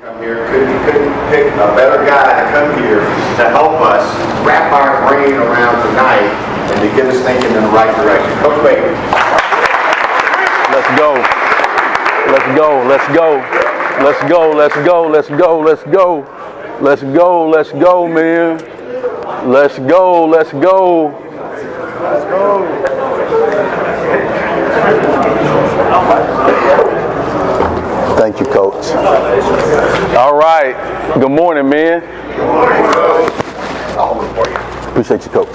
Come here, couldn't pick a better guy to come here to help us wrap our brain around tonight and to get us thinking in the right direction. Coach Baker. Let's go. Let's go. Let's go. Let's go. Let's go. Let's go. Let's go. Let's go. Let's go, man. Let's go. Let's go. Let's go. Thank you, Coach. All right. Good morning, man. Good morning, Coach. I'll hold it for you. Appreciate you, Coach.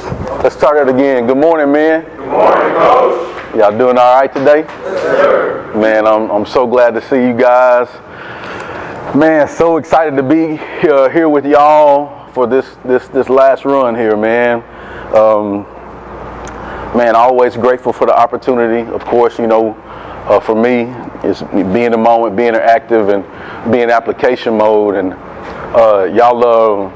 Let's start it again. Good morning, man. Good morning, Coach. Y'all doing all right today? Yes, sir. Man, I'm so glad to see you guys. Man, so excited to be here with y'all for this last run here, man. Man, always grateful for the opportunity. Of course, you know, for me, it's being in the moment, being active, and being in application mode. And y'all,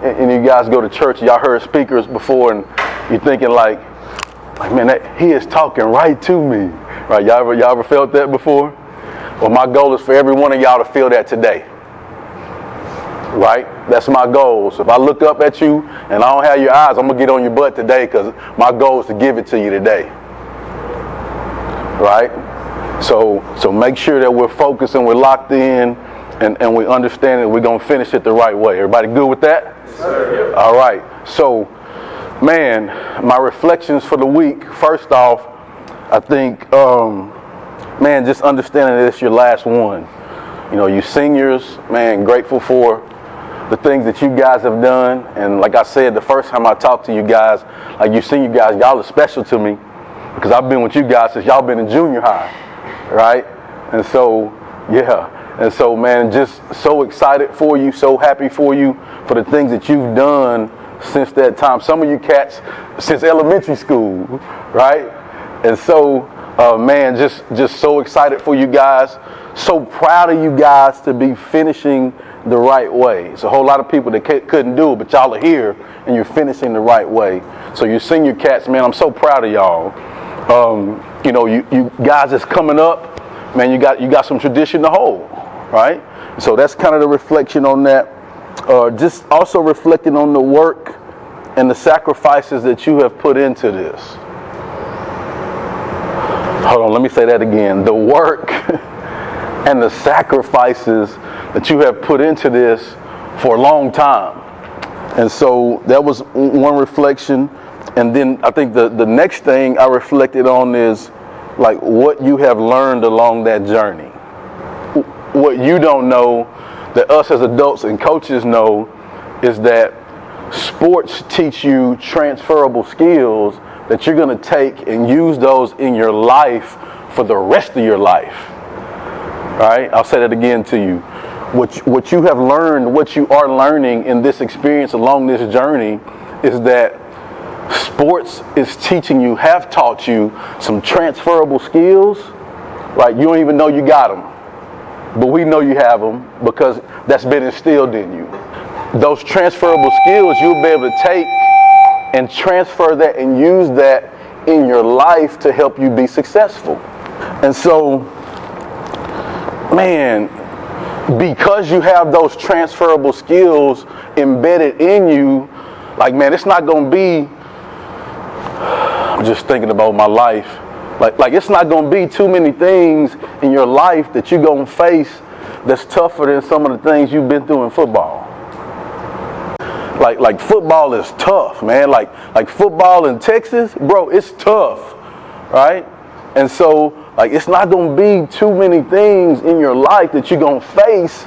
and you guys go to church. Y'all heard speakers before, and you're thinking like, man, he is talking right to me, right? Y'all ever felt that before? Well, my goal is for every one of y'all to feel that today, right? That's my goal. So if I look up at you and I don't have your eyes, I'm gonna get on your butt today because my goal is to give it to you today, right? So make sure that we're focused and we're locked in and we understand that we're gonna finish it the right way. Everybody good with that? Yes, sir. All right. So, man, my reflections for the week. First off, I think, man, just understanding that it's your last one. You know, you seniors, man, grateful for the things that you guys have done. And like I said, the first time I talked to you guys, like you senior guys, y'all are special to me because I've been with you guys since y'all been in junior high, right? And so, yeah. And so, man, just so excited for you, so happy for you, for the things that you've done since that time. Some of you cats since elementary school, right? And so, man, just so excited for you guys. So proud of you guys to be finishing the right way. It's a whole lot of people that couldn't do it, but y'all are here and you're finishing the right way. So you senior cats, man, I'm so proud of y'all. You know, you guys that's coming up, man, you got some tradition to hold, right? So that's kind of the reflection on that. Just also reflecting on the work and the sacrifices that you have put into this. Hold on, let me say that again. The work and the sacrifices that you have put into this for a long time. And so that was one reflection. And then I think the next thing I reflected on is like what you have learned along that journey. What you don't know that us as adults and coaches know is that sports teach you transferable skills that you're going to take and use those in your life for the rest of your life. All right? I'll say that again to you. What you have learned, what you are learning in this experience along this journey is that sports is teaching you, have taught you some transferable skills. Like you don't even know you got them. But we know you have them because that's been instilled in you. Those transferable skills you'll be able to take and transfer that and use that in your life to help you be successful. And so, man, because you have those transferable skills embedded in you, like, man, it's not going to be, I'm just thinking about my life. Like it's not going to be too many things in your life that you're going to face that's tougher than some of the things you've been through in football. Like football is tough, man. Like football in Texas, bro, it's tough, right? And so, like, it's not going to be too many things in your life that you're going to face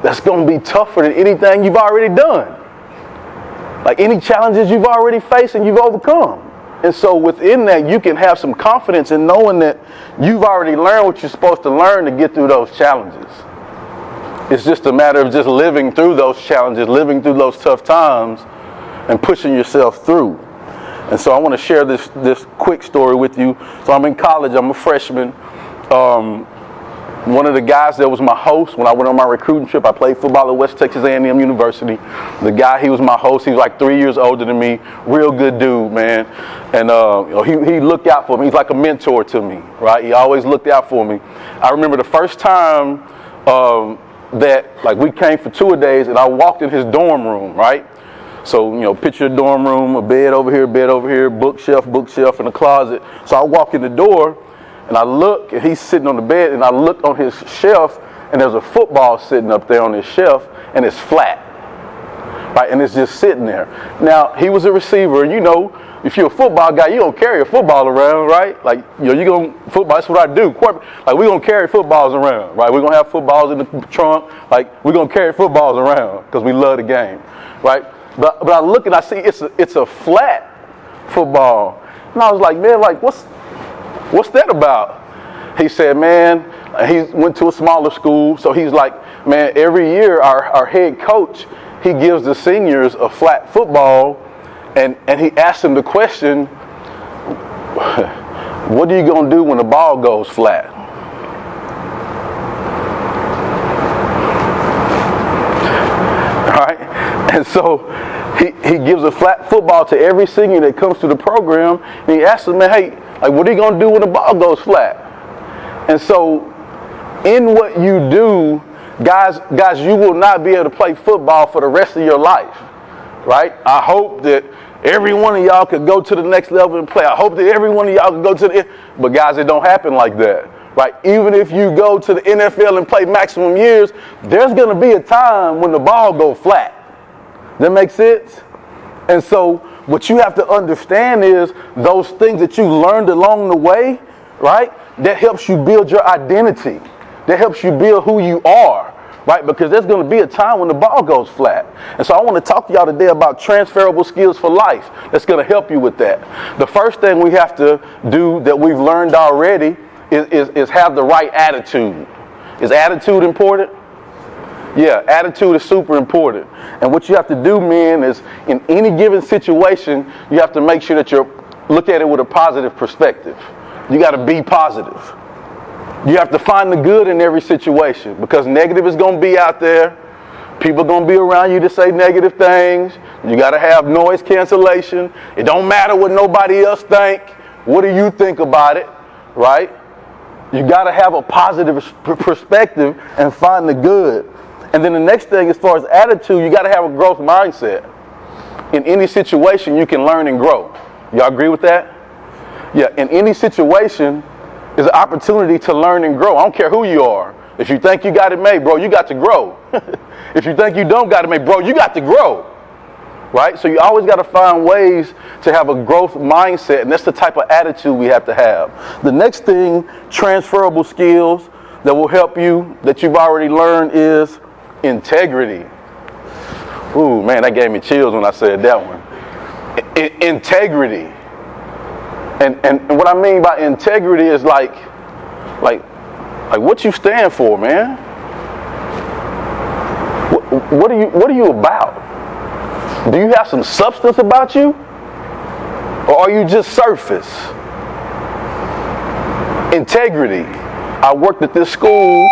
that's going to be tougher than anything you've already done. Like any challenges you've already faced and you've overcome. And so within that, you can have some confidence in knowing that you've already learned what you're supposed to learn to get through those challenges. It's just a matter of just living through those challenges, living through those tough times, and pushing yourself through. And so I want to share this quick story with you. So I'm in college. I'm a freshman. One of the guys that was my host when I went on my recruiting trip, I played football at West Texas A&M University. The guy, he was my host. He was like 3 years older than me. Real good dude, man. And he looked out for me. He's like a mentor to me, right? He always looked out for me. I remember the first time that like we came for tour-a-days, and I walked in his dorm room, right? So, you know, picture a dorm room, a bed over here, bookshelf, and a closet. So I walk in the door, and I look, and he's sitting on the bed, and I look on his shelf, and there's a football sitting up there on his shelf, and it's flat, right? And it's just sitting there. Now, he was a receiver, and you know, if you're a football guy, you don't carry a football around, right? Like, you know, football, that's what I do. Like, we're going to carry footballs around, right? We're going to have footballs in the trunk. Like, we're going to carry footballs around because we love the game, right? But I look and I see it's a flat football. And I was like, man, like, what's that about? He said, man, he went to a smaller school. So he's like, man, every year our head coach, he gives the seniors a flat football. And he asked them the question, what are you going to do when the ball goes flat? All right? And so he gives a flat football to every senior that comes to the program. And he asks them, man, hey, like, what are you going to do when the ball goes flat? And so in what you do, guys, you will not be able to play football for the rest of your life. Right? I hope that every one of y'all could go to the next level and play. I hope that every one of y'all could go to the... But guys, it don't happen like that. Right? Even if you go to the NFL and play maximum years, there's going to be a time when the ball goes flat. That makes sense? And so what you have to understand is those things that you learned along the way, right? That helps you build your identity. That helps you build who you are. Right? Because there's going to be a time when the ball goes flat. And so I want to talk to y'all today about transferable skills for life. That's going to help you with that. The first thing we have to do that we've learned already is have the right attitude. Is attitude important? Yeah, attitude is super important. And what you have to do, man, is in any given situation, you have to make sure that you look at it with a positive perspective. You got to be positive. You have to find the good in every situation because negative is going to be out there. People are going to be around you to say negative things. You got to have noise cancellation. It don't matter what nobody else think. What do you think about it, right? You got to have a positive perspective and find the good. And then the next thing, as far as attitude, you got to have a growth mindset. In any situation, you can learn and grow. Y'all agree with that? Yeah, in any situation, is an opportunity to learn and grow. I don't care who you are. If you think you got it made, bro, you got to grow. If you think you don't got it made, bro, you got to grow. Right? So you always got to find ways to have a growth mindset, and that's the type of attitude we have to have. The next thing, transferable skills that will help you, that you've already learned, is integrity. Ooh, man, that gave me chills when I said that one. Integrity. And what I mean by integrity is like what you stand for, man. What are you about? Do you have some substance about you? Or are you just surface? Integrity. I worked at this school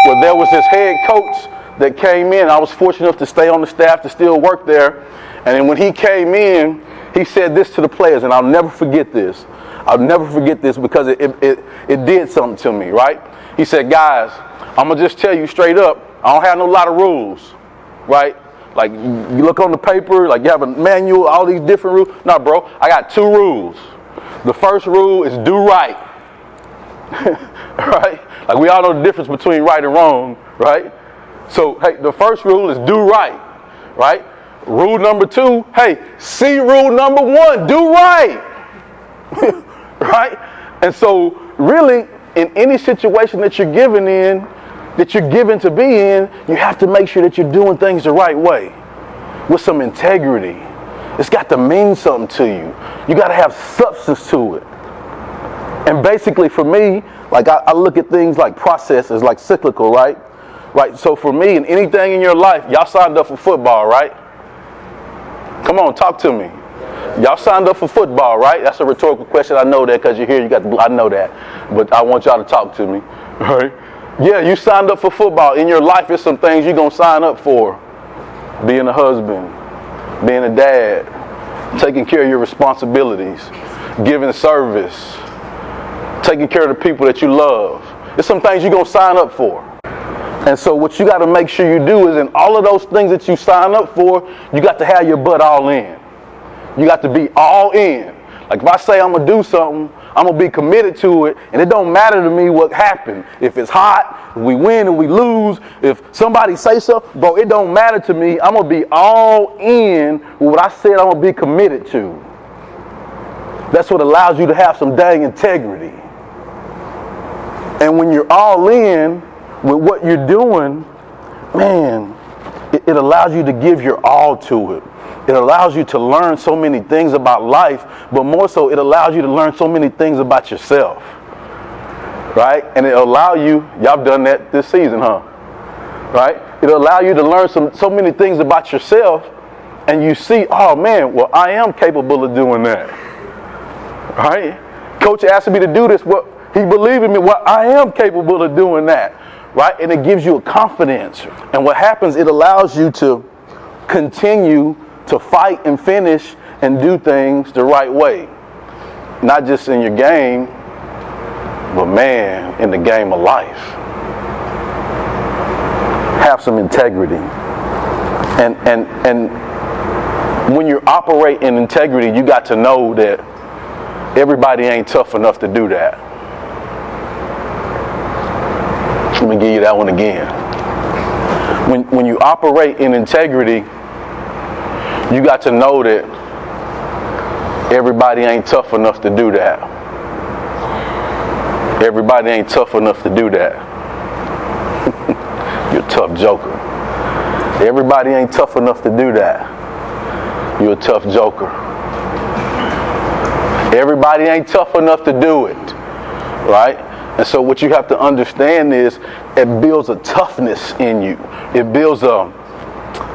where there was this head coach that came in. I was fortunate enough to stay on the staff to still work there. And then when he came in, he said this to the players, and I'll never forget this. I'll never forget this because it did something to me, right? He said, guys, I'm going to just tell you straight up, I don't have no lot of rules, right? Like, you look on the paper, like you have a manual, all these different rules. No, bro, I got 2 rules. The first rule is do right, right? Like, we all know the difference between right and wrong, right? So, hey, the first rule is do right, right? Rule number 2, hey, see rule number 1, do right. Right? And so really in any situation that you're given to be in, you have to make sure that you're doing things the right way with some integrity. It's got to mean something to you. You got to have substance to it. And basically for me, like I look at things like processes, like cyclical, right? Right. So for me, in anything in your life, y'all signed up for football, right? Come on, talk to me. Y'all signed up for football, right? That's a rhetorical question. I know that because you're here. I know that. But I want y'all to talk to me. All right? Yeah, you signed up for football. In your life, there's some things you're going to sign up for. Being a husband, being a dad, taking care of your responsibilities, giving service, taking care of the people that you love. There's some things you're going to sign up for. And so what you got to make sure you do is in all of those things that you sign up for, you got to have your butt all in. You got to be all in. Like if I say I'm going to do something, I'm going to be committed to it, and it don't matter to me what happened. If it's hot, if we win and we lose, if somebody say something, bro, it don't matter to me. I'm going to be all in with what I said I'm going to be committed to. That's what allows you to have some dang integrity. And when you're all in with what you're doing, man, it allows you to give your all to it. It allows you to learn so many things about life, but more so it allows you to learn so many things about yourself. Right? And it'll allow you, y'all done that this season, huh? Right? It'll allow you to learn so many things about yourself, and you see, oh man, well, I am capable of doing that. Right? Coach asked me to do this. Well, he believed in me. Well, I am capable of doing that. Right? And it gives you a confidence. And what happens, it allows you to continue to fight and finish and do things the right way. Not just in your game, but man, in the game of life. Have some integrity. And when you operate in integrity, you got to know that everybody ain't tough enough to do that. Let me give you that one again. When you operate in integrity, you got to know that everybody ain't tough enough to do that. Everybody ain't tough enough to do that. You're a tough joker. Everybody ain't tough enough to do that. You're a tough joker. Everybody ain't tough enough to do it. Right? And so what you have to understand is it builds a toughness in you. It builds a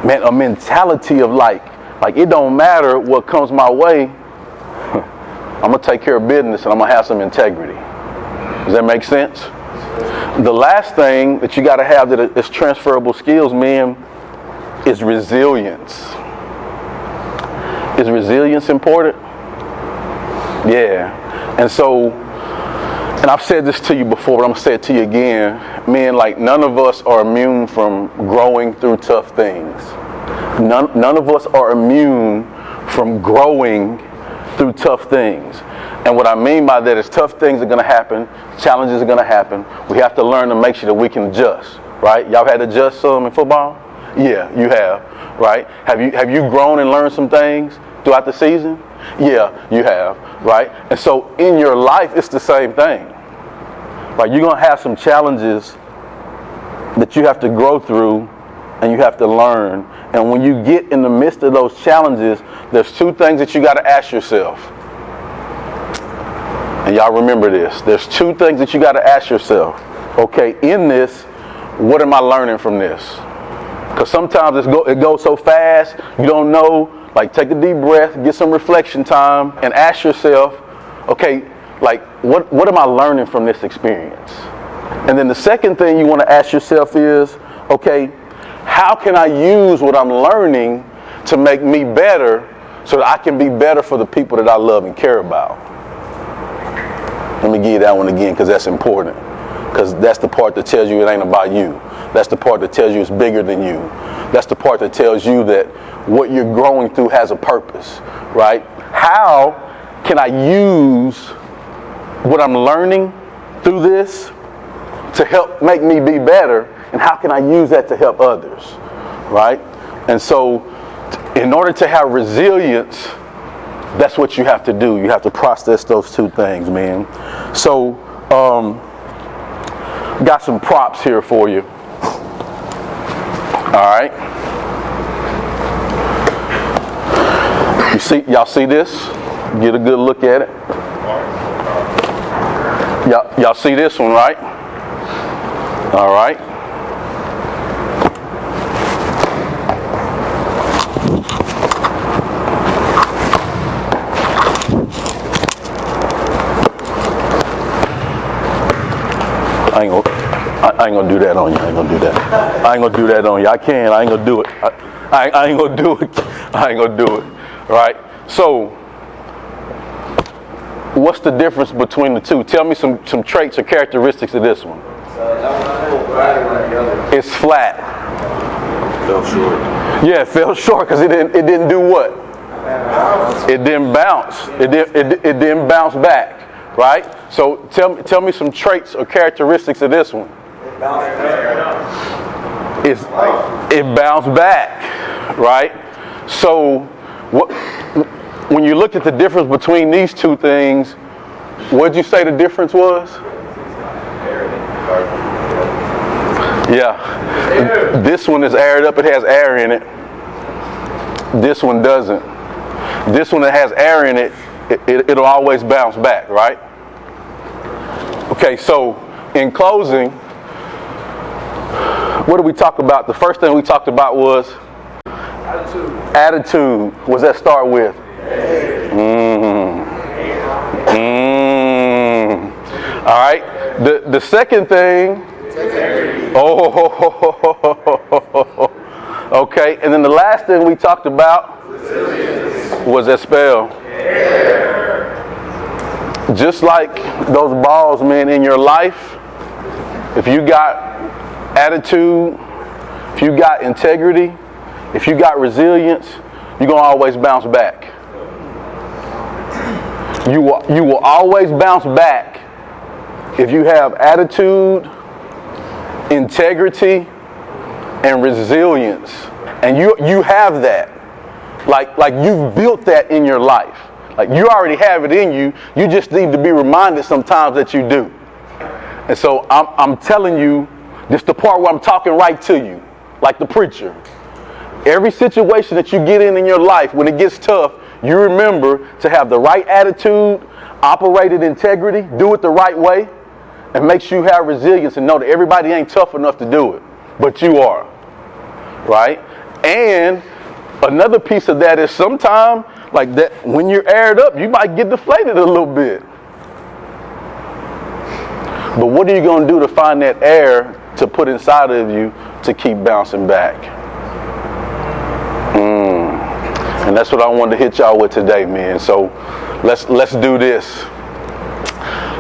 mentality of like it don't matter what comes my way. I'm going to take care of business and I'm going to have some integrity. Does that make sense? The last thing that you got to have that is transferable skills, man, is resilience. Is resilience important? Yeah. And so, and I've said this to you before, but I'm going to say it to you again. Man, like none of us are immune from growing through tough things. None of us are immune from growing through tough things. And what I mean by that is tough things are going to happen. Challenges are going to happen. We have to learn to make sure that we can adjust, right? Y'all had to adjust some in football? Yeah, you have, right? Have you grown and learned some things throughout the season? Yeah, you have, right? And so in your life, it's the same thing. Like you're going to have some challenges that you have to grow through and you have to learn. And when you get in the midst of those challenges, there's two things that you got to ask yourself. And y'all remember this. There's two things that you got to ask yourself. Okay, in this, what am I learning from this? Because sometimes it goes so fast, you don't know. Like take a deep breath, get some reflection time, and ask yourself, okay, like what am I learning from this experience? And then the second thing you want to ask yourself is, okay, how can I use what I'm learning to make me better so that I can be better for the people that I love and care about? Let me give you that one again because that's important. Because that's the part that tells you it ain't about you. That's the part that tells you it's bigger than you. That's the part that tells you that what you're growing through has a purpose, right? How can I use what I'm learning through this to help make me be better? And how can I use that to help others, right? And so in order to have resilience, that's what you have to do. You have to process those two things, man. So, got some props here for you. All right. Y'all see this? Get a good look at it. Y'all see this one, right? All right. I ain't gonna do that on you. I ain't gonna do that. I ain't gonna do that on you. I ain't gonna do it. I ain't gonna do it. I ain't gonna do it. Right? So, what's the difference between the two? Tell me some traits or characteristics of this one. It's flat. Fell short. Yeah, it fell short because it didn't do what? It didn't bounce. It didn't bounce back, right? So tell me some traits or characteristics of this one. It bounced back, right? So when you looked at the difference between these two things, what did you say the difference was? Yeah, this one is aired up. It has air in it. This one doesn't. This one that has air in it, it'll always bounce back, right? Okay, so in closing, what did we talk about? The first thing we talked about was attitude. What does that start with? All right. The second thing. Okay. And then the last thing we talked about was that spell. Just like those balls, man, in your life, if you got attitude, if you got integrity, if you got resilience, you're going to always bounce back. You will always bounce back if you have attitude, integrity, and resilience. And you have that. Like you've built that in your life. Like you already have it in you. You just need to be reminded sometimes that you do. And so I'm telling you, this is the part where I'm talking right to you, like the preacher. Every situation that you get in your life, when it gets tough, you remember to have the right attitude, operate in integrity, do it the right way, and make sure you have resilience and know that everybody ain't tough enough to do it, but you are, right? And another piece of that is sometimes, like that, when you're aired up, you might get deflated a little bit. But what are you going to do to find that air to put inside of you to keep bouncing back? And that's what I wanted to hit y'all with today, man. So let's do this.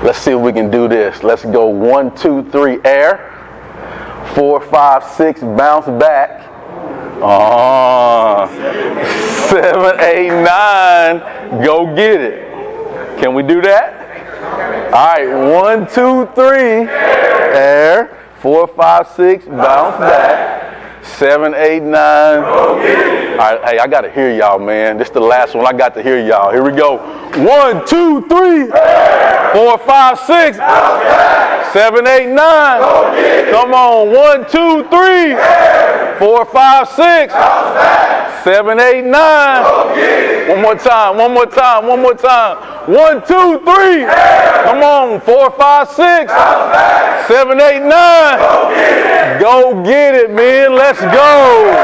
Let's see if we can do this. Let's go 1, 2, 3, air. 4, 5, 6, bounce back. 7, 8, 9, go get it. Can we do that? All right, 1, 2, 3, air. 4, 5, 6, bounce back. 7, 8, 9. All right, hey, I got to hear y'all, man. This is the last one. I got to hear y'all. Here we go. 1, 2, 3, 4, 5, 6, 7, 8, 9. Come on. 1, 2, 3, 4, 5, 6, 7, 8, 9. One more time. 1, 2, 3. Come on. 4, 5, 6, 7, 8, 9. Go get it, man. Let's go.